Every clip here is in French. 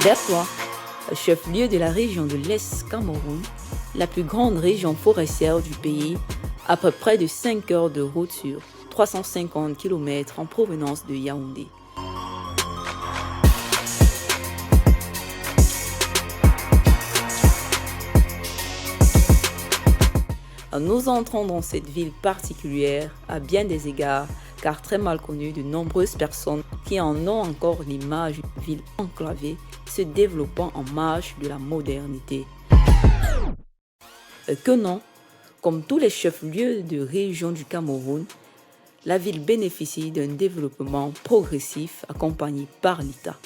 Bertoua, chef-lieu de la région de l'Est Cameroun, la plus grande région forestière du pays, après près de 5 heures de route sur 350 km en provenance de Yaoundé. Nous entrons dans cette ville particulière à bien des égards, car très mal connue de nombreuses personnes qui en ont encore l'image d'une ville enclavée se développant en marge de la modernité. Que non, comme tous les chefs-lieux de région du Cameroun, la ville bénéficie d'un développement progressif accompagné par l'État.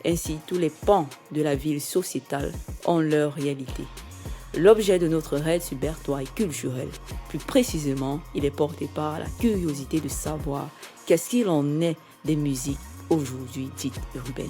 Ainsi, tous les pans de la ville sociétale ont leur réalité. L'objet de notre raid sur Bertoua est culturel. Plus précisément, il est porté par la curiosité de savoir qu'est-ce qu'il en est des musiques aujourd'hui dites urbaines.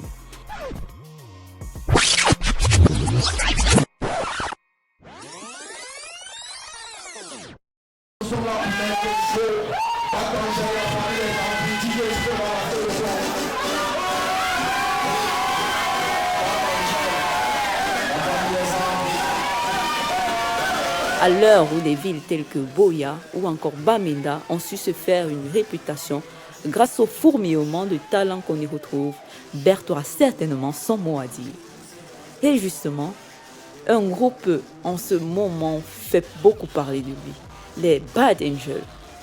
À l'heure où des villes telles que Boya ou encore Bamenda ont su se faire une réputation grâce au fourmillement de talents qu'on y retrouve, Bertoua a certainement son mot à dire. Et justement, un groupe en ce moment fait beaucoup parler de lui, les Bad Angels,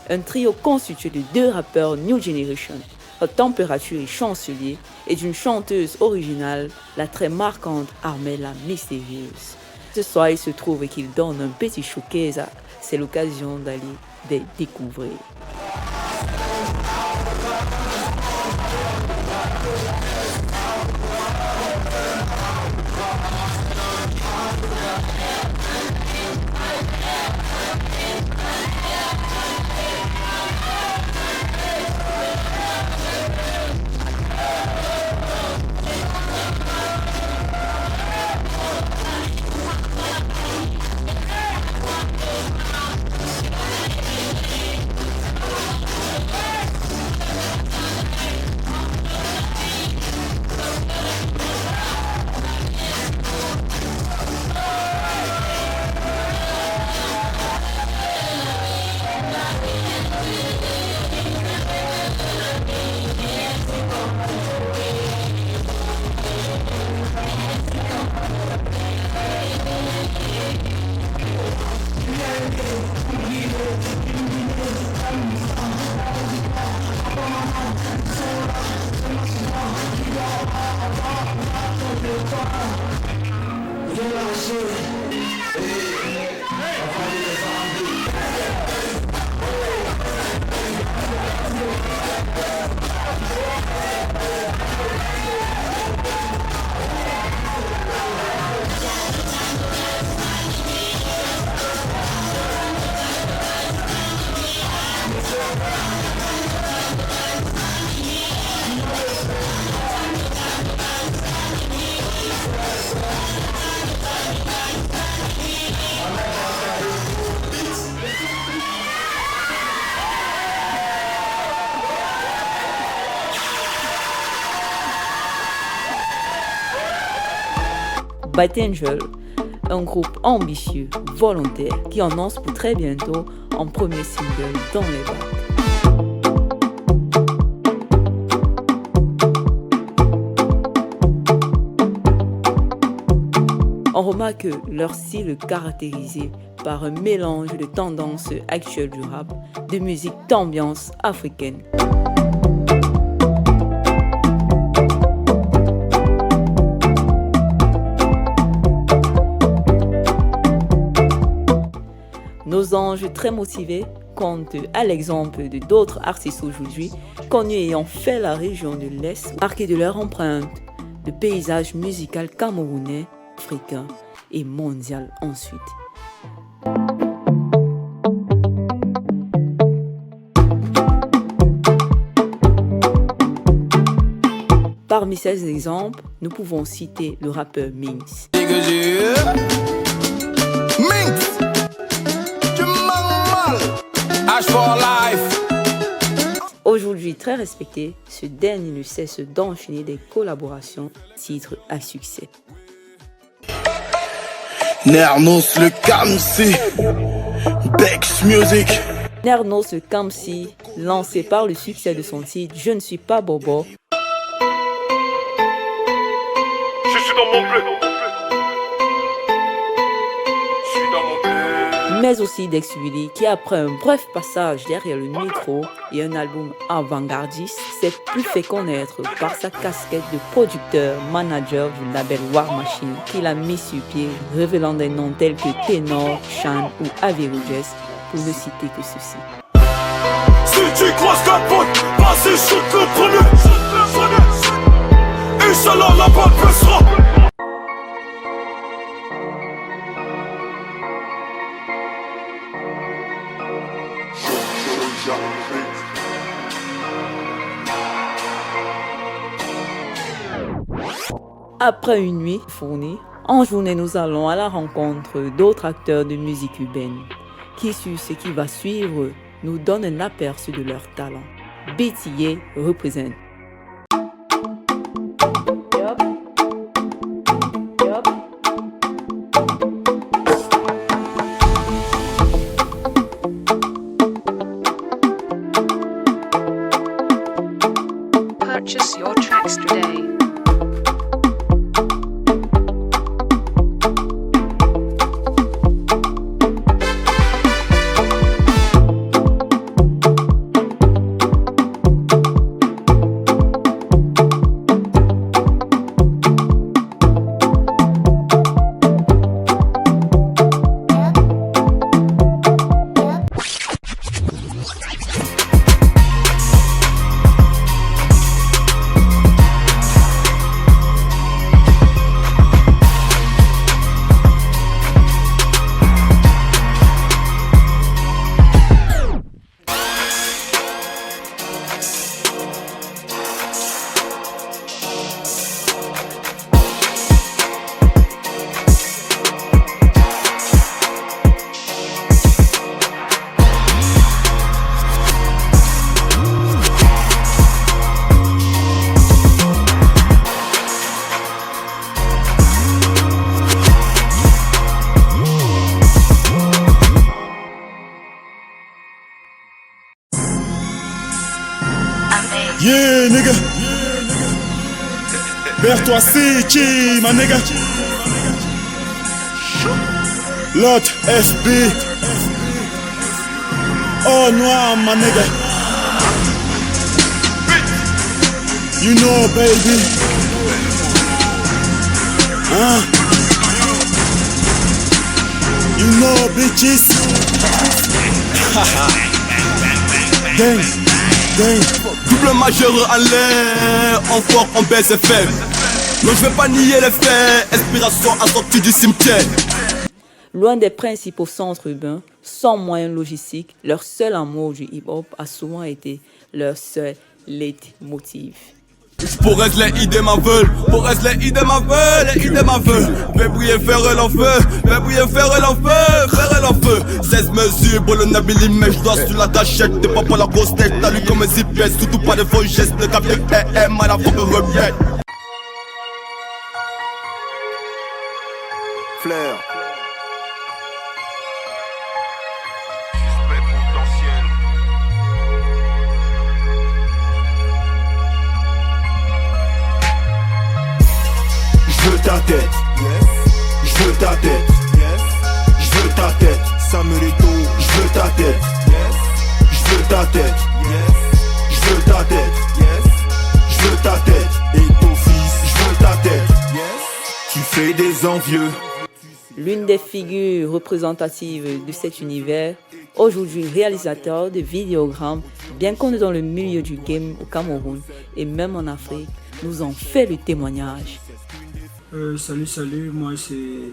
un trio constitué de 2 rappeurs New Generation, à température et chancelier, et d'une chanteuse originale, la très marquante Armella Mystérieuse. Ce soir, il se trouve qu'il donne un petit showcase. C'est l'occasion d'aller les découvrir. Bad Angel, un groupe ambitieux, volontaire, qui annonce pour très bientôt un premier single dans les bacs. On remarque leur style est caractérisé par un mélange de tendances actuelles du rap, de musique d'ambiance africaine. Nos anges très motivés compte, à l'exemple de d'autres artistes aujourd'hui, connus ayant fait la région de l'Est, marqués de leur empreinte, le paysage musical camerounais, africain et mondial ensuite. Parmi ces exemples, nous pouvons citer le rappeur Minx. Aujourd'hui très respecté, ce dernier ne cesse d'enchaîner des collaborations, titres à succès. Nernos le Kamsi, Bex Music. Nernos le Kamsi, lancé par le succès de son titre Je ne suis pas Bobo. Je suis dans mon bleu. Mais aussi Dex Willy qui, après un bref passage derrière le micro et un album avant-gardiste, s'est plus fait connaître par sa casquette de producteur, manager du label War Machine qu'il a mis sur pied, révélant des noms tels que Ténor, Chan ou Average, pour ne citer que ceci. Si tu croises ta pote, vas-y, shoot le premier. Inch'Allah, la balle passera. Après une nuit fournie, en journée nous allons à la rencontre d'autres acteurs de musique urbaine qui, sur ce qui va suivre, nous donnent un aperçu de leur talent. BTA représente. Purchase your tracks today. Yeah, nigga. Bertois City, my nigga. Lot FB. Oh, noir, my nigga. You know, baby. You know, bitches. Gang, gang. Double majeur en l'air, en fort en baisse FM. Non, je vais pas nier les faits, inspiration assortie du cimetière. Loin des principaux centres urbains, sans moyens logistiques, leur seul amour du hip-hop a souvent été leur seul leitmotiv. Pour être les idées ma veulent, pour être les idées ma veulent, les idées ma veulent. Fais briller faire l'enfeu, fais briller faire l'enfeu, faire l'enfeu. 16 mesures pour le nabili, mais je dois sur la gâchette. T'es pas pour la grosse tête, t'as lu comme un zipette. Surtout pas de faux gestes, le cap de AM à la fois que revienne. Flair. Je veux ta tête, je veux ta tête, je veux ta tête, Samuelito, je veux ta tête, je veux ta tête, je veux ta tête, je veux ta tête, et ton fils, je veux ta tête, tu fais des envieux. L'une des figures représentatives de cet univers, Aujourd'hui réalisateur de vidéogrammes, bien connu dans le milieu du game au Cameroun et même en Afrique, nous en fait le témoignage. Salut, moi c'est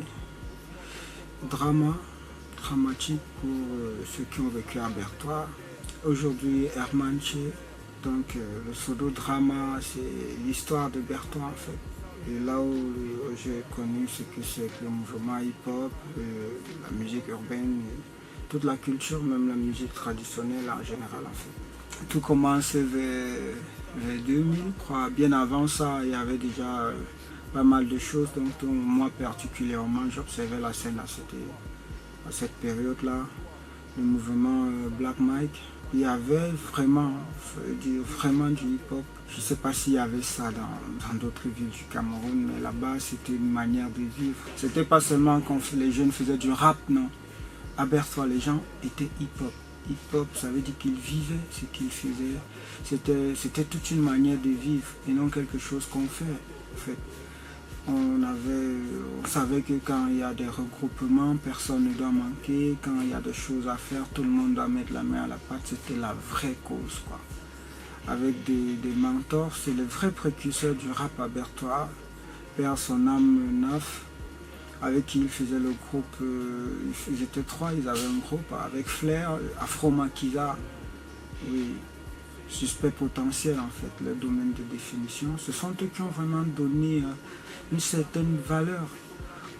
dramatique pour ceux qui ont vécu à Bertois. Aujourd'hui Hermanche, donc le pseudo-drama c'est l'histoire de Bertois en fait. Et là où j'ai connu ce que c'est le mouvement hip-hop, la musique urbaine, toute la culture, même la musique traditionnelle en général en fait. Tout commence vers 2000, je crois. Bien avant ça, il y avait déjà pas mal de choses. Donc moi particulièrement, j'observais la scène à cette période-là. Le mouvement Black Mike, il y avait vraiment du hip-hop. Je ne sais pas s'il y avait ça dans d'autres villes du Cameroun, mais là-bas c'était une manière de vivre. C'était pas seulement quand les jeunes faisaient du rap, non. À Bertois, les gens étaient hip-hop. Hip-hop, ça veut dire qu'ils vivaient ce qu'ils faisaient. C'était toute une manière de vivre et non quelque chose qu'on fait. En fait, on savait que quand il y a des regroupements, personne ne doit manquer. Quand il y a des choses à faire, tout le monde doit mettre la main à la pâte. C'était la vraie cause, quoi. Avec des mentors, c'est le vrai précurseur du rap à Bertois, Père son âme Naf, avec qui il faisait le groupe, ils étaient 3, ils avaient un groupe avec Flair, Afro Makiza, oui, Suspect Potentiel en fait, le domaine de définition. Ce sont eux qui ont vraiment donné une certaine valeur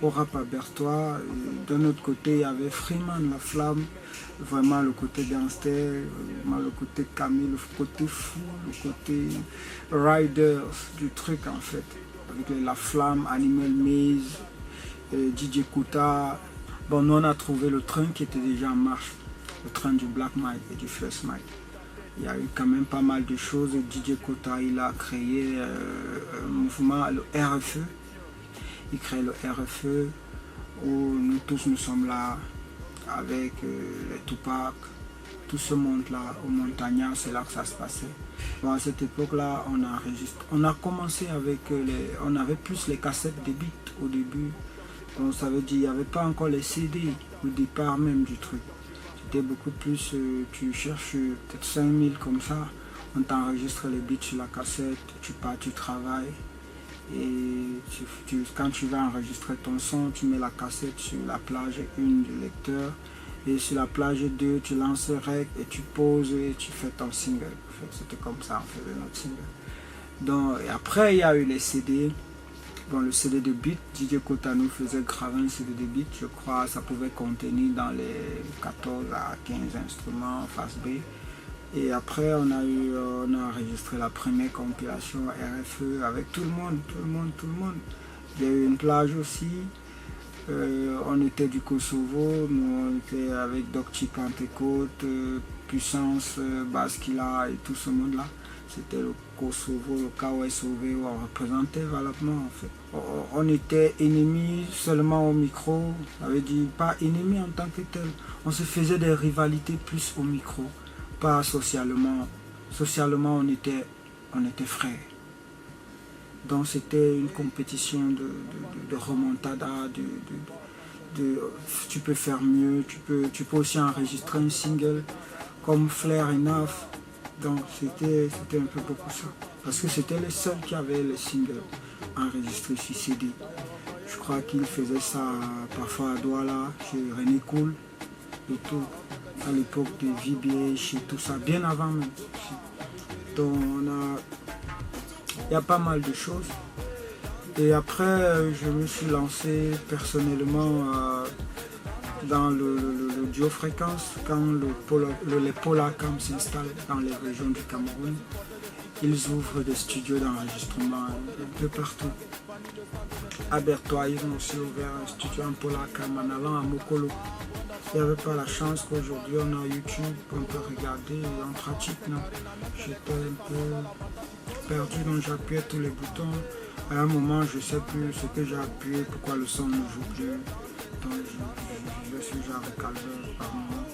au rap à Bertois. D'un autre côté, il y avait Freeman, La Flamme, vraiment le côté gangster, vraiment le côté Camille, le côté fou, le côté Riders du truc en fait, avec La Flamme, Animal Maze, DJ Kota. Bon, nous on a trouvé le train qui était déjà en marche, le train du Black Mike et du First Mike. Il y a eu quand même pas mal de choses. DJ Kota, il a créé un mouvement, le RFE. Il crée le RFE où nous tous nous sommes là avec les Tupac, tout ce monde-là, au Montagnard, c'est là que ça se passait. Bon, à cette époque-là, on a commencé avec on avait plus les cassettes de beats au début. Donc ça veut dire qu'il n'y avait pas encore les CD au départ même du truc. C'était beaucoup plus, tu cherches peut-être 5000 comme ça, on t'enregistre les beats sur la cassette, tu pars, tu travailles. Et quand tu vas enregistrer ton son, tu mets la cassette sur la plage 1 du lecteur. Et sur la plage 2, tu lances rec et tu poses et tu fais ton single. En fait, c'était comme ça, on faisait notre single. Donc, et après, il y a eu les CD. Bon, le CD de beat, DJ Kota nous faisait graver un CD de beat, je crois, ça pouvait contenir dans les 14 à 15 instruments face B. Et après, on a enregistré la première compilation RFE avec tout le monde. Il y a eu une plage aussi. On était du Kosovo, nous on était avec Docchi Pentecote, Puissance, Baskila et tout ce monde-là. C'était le Kosovo, le KOSOV, où on représentait valablement en fait. On était ennemis seulement au micro, ça veut dire pas ennemis en tant que tel. On se faisait des rivalités plus au micro, pas socialement. Socialement, on était frères. Donc c'était une compétition de remontada, tu peux faire mieux, tu peux aussi enregistrer un single comme Flair et Naf. Donc c'était un peu beaucoup ça. Parce que c'était les seuls qui avaient les singles enregistrés sur CD. Je crois qu'ils faisaient ça parfois à Douala, chez René Cool et tout, à l'époque de VBH et tout ça, bien avant même. Donc il y a pas mal de choses. Et après, je me suis lancé personnellement dans le duo fréquence quand les Polacam s'installent dans les régions du Cameroun. Ils ouvrent des studios d'enregistrement un peu partout. À Bertois, ils ont aussi ouvert un studio en Polacam en allant à Mokolo. Il n'y avait pas la chance qu'aujourd'hui on a YouTube, on peut regarder et on pratique. J'étais un peu perdu, donc j'appuyais tous les boutons. À un moment, je ne sais plus ce que j'ai appuyé, pourquoi le son ne joue plus. Donc je suis genre recalé par moment.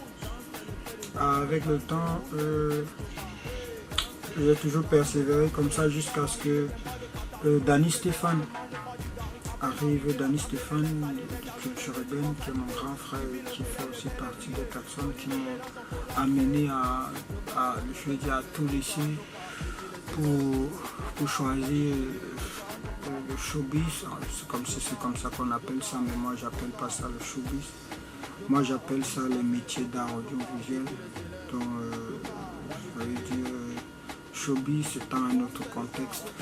Avec le temps, j'ai toujours persévéré comme ça jusqu'à ce que Danny Stéphane arrive Danny Stéphane de Culture Urbaine, qui est mon grand frère et qui fait aussi partie des personnes qui m'ont amené à tout laisser pour choisir le showbiz. C'est comme ça qu'on appelle ça, mais moi j'appelle pas ça le showbiz. Moi j'appelle ça les métiers d'art audiovisuel. Donc ça veut dire showbiz c'est dans un autre contexte.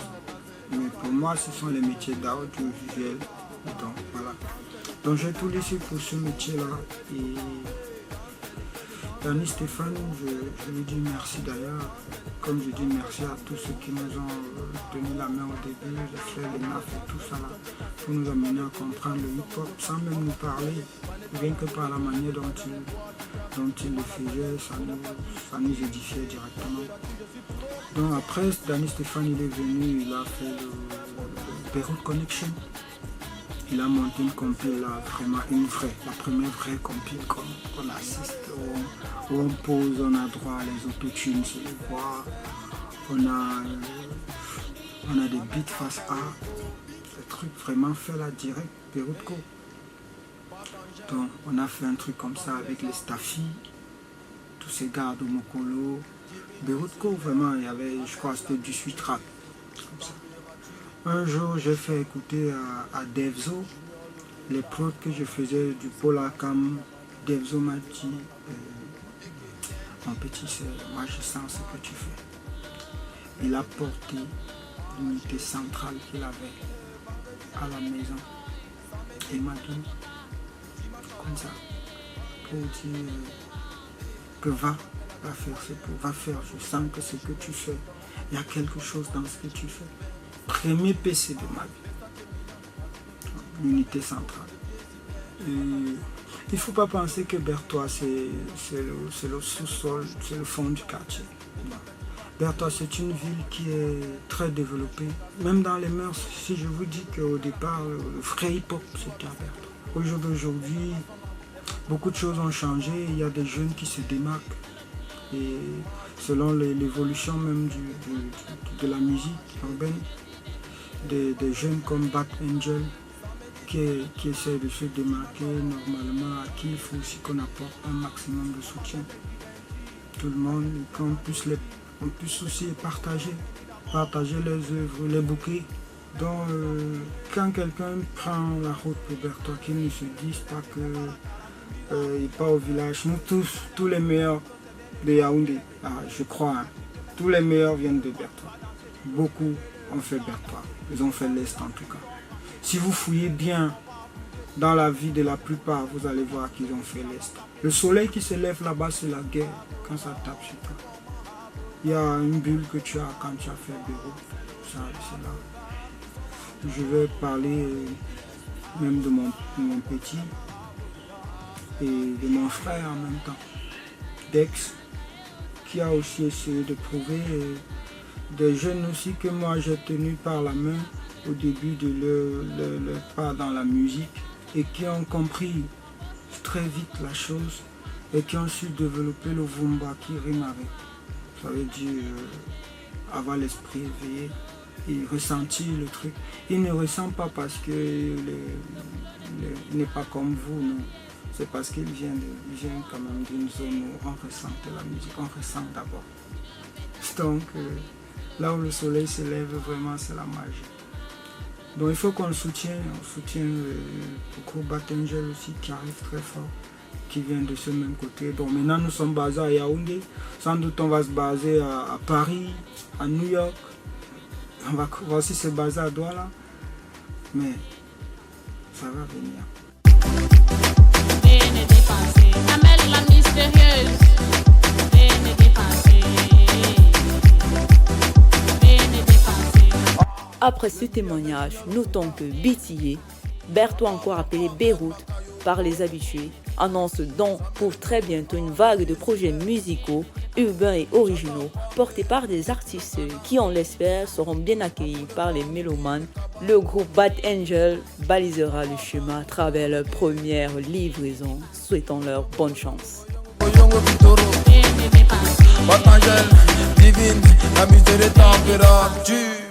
Mais pour moi ce sont les métiers d'art audiovisuel. Donc voilà. Donc j'ai tout laissé pour ce métier-là. Et Danny Stéphane, je lui dis merci d'ailleurs. Comme je dis merci à tous ceux qui nous ont tenu la main au début, les frères, les nafs et tout ça là, pour nous amener à comprendre le hip-hop sans même nous parler, rien que par la manière dont il le faisait, ça nous édifiait directement. Donc après, Danny Stéphane il est venu, il a fait le Beyrouth Connection. Il a monté une compil là, vraiment la première vraie compil qu'on assiste, où on pose, on a droit à les autotunes sur les voix, on a des beats face A, des trucs vraiment faits là direct, Beyrouth Co. Donc on a fait un truc comme ça avec les Staffy, tous ces gars de Mokolo, Beyrouth Co vraiment, il y avait, je crois c'était 18 tracks, comme ça. Un jour, j'ai fait écouter à Devzo les prods que je faisais du Polacam. Devzo m'a dit, mon petit, moi je sens ce que tu fais. Il a porté l'unité centrale qu'il avait à la maison. Et il m'a dit, comme ça, pour dire que va faire, je sens que ce que tu fais, il y a quelque chose dans ce que tu fais. Premier PC de ma vie, l'unité centrale. Il ne faut pas penser que Berthois c'est le sous-sol, c'est le fond du quartier. Berthois c'est une ville qui est très développée, même dans les mœurs. Si je vous dis qu'au départ le vrai hip-hop c'était à Berthois. Aujourd'hui, beaucoup de choses ont changé, il y a des jeunes qui se démarquent. Et selon l'évolution même de la musique urbaine, des jeunes comme Bad Angel qui essaient de se démarquer normalement, à qui il faut aussi qu'on apporte un maximum de soutien. Tout le monde, qu'on puisse aussi partager les œuvres, les bouquets. Donc quand quelqu'un prend la route pour Berthois, qu'il ne se dise pas qu'il part au village. Nous tous les meilleurs de Yaoundé, je crois, hein, tous les meilleurs viennent de Berthois. Beaucoup ont fait Berthois, ils ont fait l'Est en tout cas. Si vous fouillez bien dans la vie de la plupart, vous allez voir qu'ils ont fait l'Est. Le soleil qui se lève là-bas, c'est la guerre quand ça tape sur toi. Il y a une bulle que tu as quand tu as fait Beyrouth, ça c'est là. Je vais parler même de mon petit et de mon frère en même temps, Dex, qui a aussi essayé de prouver, des jeunes aussi que moi j'ai tenu par la main au début de leur pas dans la musique et qui ont compris très vite la chose et qui ont su développer le Vumba qui rime avec. Ça veut dire avoir l'esprit éveillé et ressentir le truc. Il ne ressent pas parce qu'il n'est pas comme vous, non. C'est parce qu'il vient quand même d'une zone où on ressentait la musique, on ressent d'abord. Donc là où le soleil se lève, vraiment c'est la magie. Donc il faut qu'on le soutienne, on soutient beaucoup Bad Angel aussi qui arrive très fort, qui vient de ce même côté. Donc maintenant nous sommes basés à Yaoundé, sans doute on va se baser à Paris, à New York, on va aussi se baser à Douala, mais ça va venir. Amel la mystérieuse. Après ce témoignage, notons que Bitié, Berthois encore appelé Beyrouth par les habitués, annonce donc pour très bientôt une vague de projets musicaux, urbains et originaux, portés par des artistes qui, on l'espère, seront bien accueillis par les mélomanes. Le groupe Bad Angel balisera le chemin à travers leur première livraison. Souhaitons-leur bonne chance. Bad Angel, divine, la mise de température.